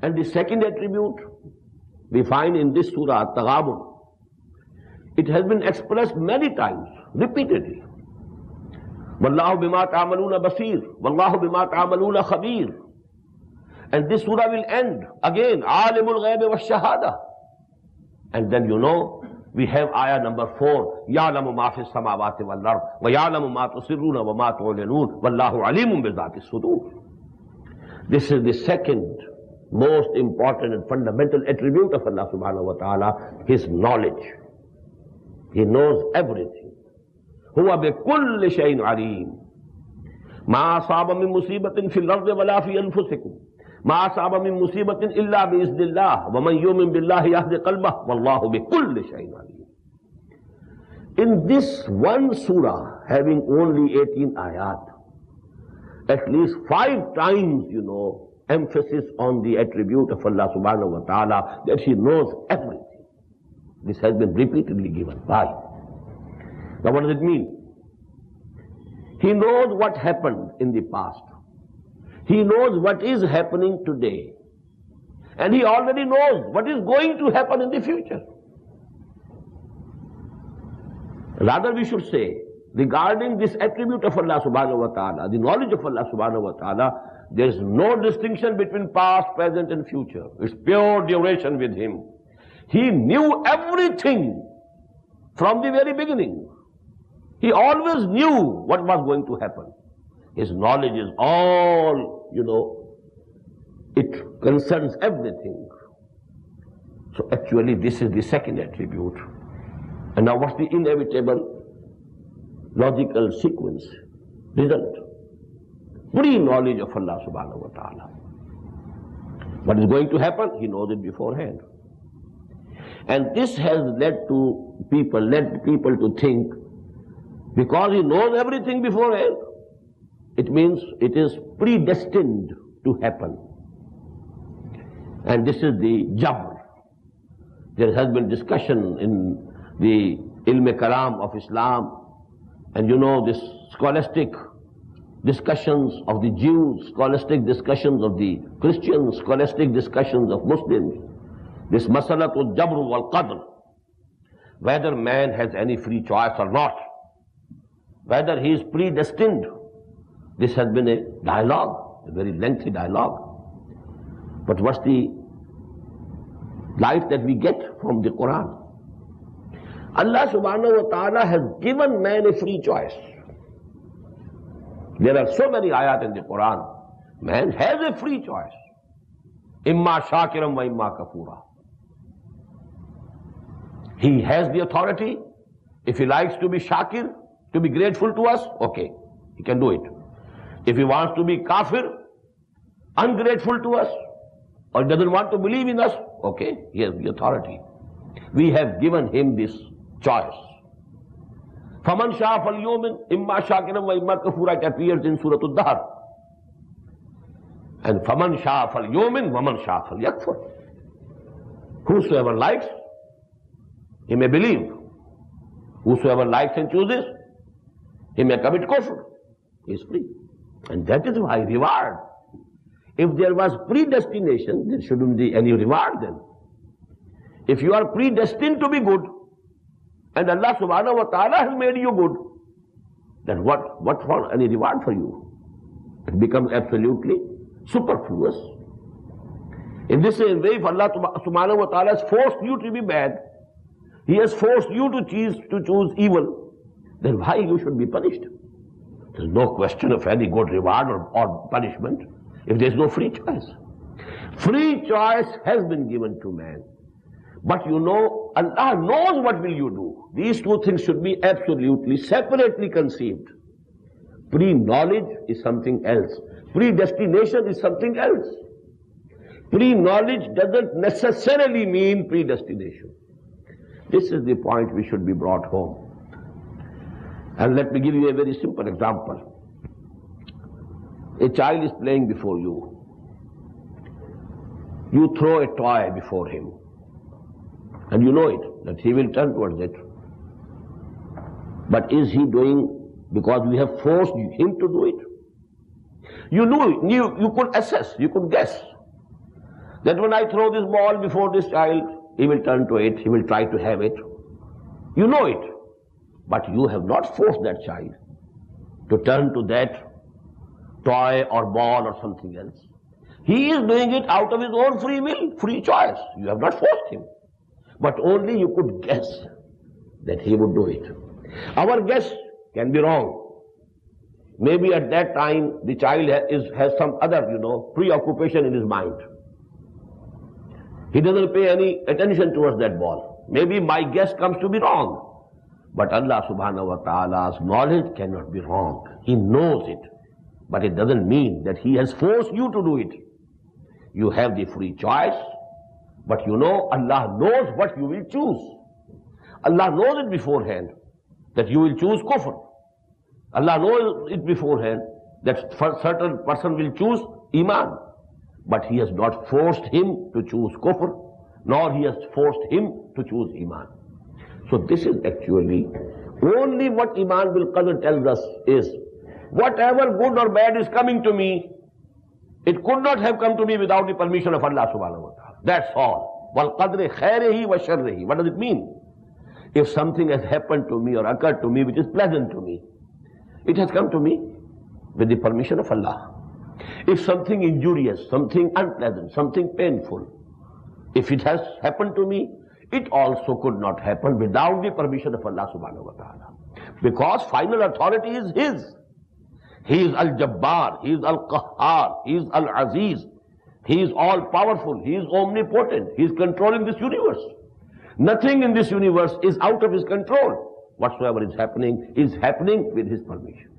And the second attribute we find in this surah, At-Taghabun. It has been expressed many times, repeatedly. Wallahu bima ta'amaluna basir. Wallahu bima ta'amaluna khabir. And this surah will end again, Alimul Ghayb wa Shahada. And then we have ayah number 4, Ya'lamu ma fis samawati wal ard wa ya'lamu ma tusirruna wa ma tu'linun wallahu alimun bi dhati sudur. This is the second most important and fundamental attribute of Allah subhanahu wa ta'ala, His knowledge. He knows everything. Huwa bi kulli shay'in alim. Ma asaba min musibatin fil ardi wala fi anfusikum. Ma asaba min musibatin illa bi iznillah. Wa man yu'min billahi yahdi qalbah. Wallahu bi kulli shay'in alim. In this one surah, having only 18 ayat, at least 5 times, emphasis on the attribute of Allah subhanahu wa ta'ala, that He knows everything. This has been repeatedly given. Why? Now what does it mean? He knows what happened in the past. He knows what is happening today. And He already knows what is going to happen in the future. Rather we should say, regarding this attribute of Allah subhanahu wa ta'ala, the knowledge of Allah subhanahu wa ta'ala, there is no distinction between past, present and future. It's pure duration with Him. He knew everything from the very beginning. He always knew what was going to happen. His knowledge is all, it concerns everything. So actually this is the second attribute. And now what's the inevitable logical sequence, result? Pre-knowledge of Allah subhanahu wa ta'ala. What is going to happen? He knows it beforehand. And this has led people to think, because He knows everything beforehand, it means it is predestined to happen. And this is the Jabr. There has been discussion in the Ilm-e-Kalam of Islam, and this scholastic discussions of the Jews, scholastic discussions of the Christians, scholastic discussions of Muslims, this Masalatul Jabr wal Qadr, whether man has any free choice or not, whether he is predestined. This has been a dialogue, a very lengthy dialogue. But what's the light that we get from the Quran? Allah subhanahu wa ta'ala has given man a free choice. There are so many ayat in the Quran. Man has a free choice. Imma shakiram wa imma kafura. He has the authority. If he likes to be shakir, to be grateful to us, okay, he can do it. If he wants to be kafir, ungrateful to us, or doesn't want to believe in us, okay, he has the authority. We have given him this choice. فَمَنْ شَاءَ فَلْيُؤْمِنْ إِمَّا شَاكِرًا وَإِمَّا كَفُورًا. It appears in Surah Ad-Dahr. And فَمَنْ شَاءَ فَلْيُؤْمِنْ وَمَنْ شَاءَ فَلْيَكْفُرْ. Whosoever likes, he may believe. Whosoever likes and chooses, he may commit kufr. He is free. And that is why reward. If there was predestination, there shouldn't be any reward then. If you are predestined to be good, and Allah subhanahu wa ta'ala has made you good, then what for any reward for you? It becomes absolutely superfluous. In this same way, if Allah subhanahu wa ta'ala has forced you to be bad, He has forced you to choose evil, then why you should be punished? There's no question of any good reward or punishment if there's no free choice. Free choice has been given to man. But Allah knows what will you do. These two things should be absolutely separately conceived. Pre-knowledge is something else. Predestination is something else. Pre-knowledge doesn't necessarily mean predestination. This is the point we should be brought home. And let me give you a very simple example. A child is playing before you. You throw a toy before him. And you know it, that he will turn towards it. But is he doing because we have forced him to do it? You knew, you could assess, you could guess that when I throw this ball before this child, he will turn to it, he will try to have it. You know it, but you have not forced that child to turn to that toy or ball or something else. He is doing it out of his own free will, free choice. You have not forced him. But only you could guess that he would do it. Our guess can be wrong. Maybe at that time the child has some other, preoccupation in his mind. He doesn't pay any attention towards that ball. Maybe my guess comes to be wrong. But Allah subhanahu wa ta'ala's knowledge cannot be wrong. He knows it. But it doesn't mean that He has forced you to do it. You have the free choice, but Allah knows what you will choose. Allah knows it beforehand that you will choose kufr. Allah knows it beforehand that certain person will choose iman. But He has not forced him to choose kufr, nor He has forced him to choose iman. So this is actually only what Iman bil Qadr tells us is, whatever good or bad is coming to me, it could not have come to me without the permission of Allah subhanahu wa ta'ala. That's all. Wal qadri khairihi wa sharrihi. What does it mean? If something has happened to me or occurred to me which is pleasant to me, it has come to me with the permission of Allah. If something injurious, something unpleasant, something painful, if it has happened to me, it also could not happen without the permission of Allah subhanahu wa ta'ala. Because final authority is His. He is Al-Jabbar, He is Al-Qahhar, He is Al-Aziz, He is all-powerful, He is omnipotent, He is controlling this universe. Nothing in this universe is out of His control. Whatsoever is happening with His permission.